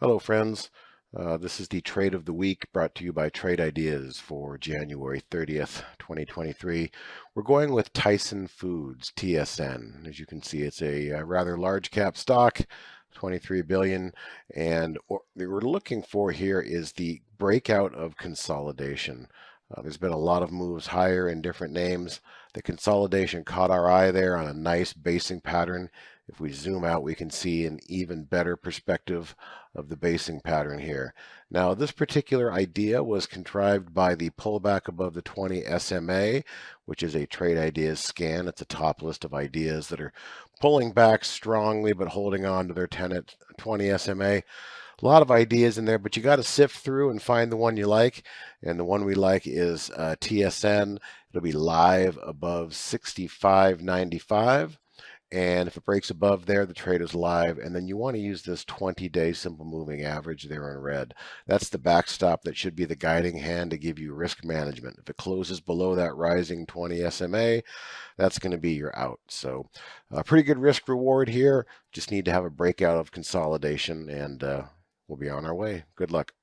Hello, friends. This is the trade of the week brought to you by Trade Ideas for January 30th, 2023. We're going with Tyson Foods, TSN. As you can see, it's a rather large cap stock, 23 billion. And what we're looking for here is the breakout of consolidation. There's been a lot of moves higher in different names. The consolidation caught our eye there on a nice basing pattern. If we zoom out, we can see an even better perspective of the basing pattern here. Now, this particular idea was contrived by the pullback above the 20 SMA, which is a trade ideas scan. It's a top list of ideas that are pulling back strongly but holding on to their 10 at 20 SMA. A lot of ideas in there, but you got to sift through and find the one you like. And the one we like is TSN. It'll be live above 65.95. And if it breaks above there, the trade is live. And then you want to use this 20-day simple moving average there in red. That's the backstop that should be the guiding hand to give you risk management. If it closes below that rising 20 SMA, that's going to be your out. So pretty good risk reward here. Just need to have a breakout of consolidation and we'll be on our way. Good luck.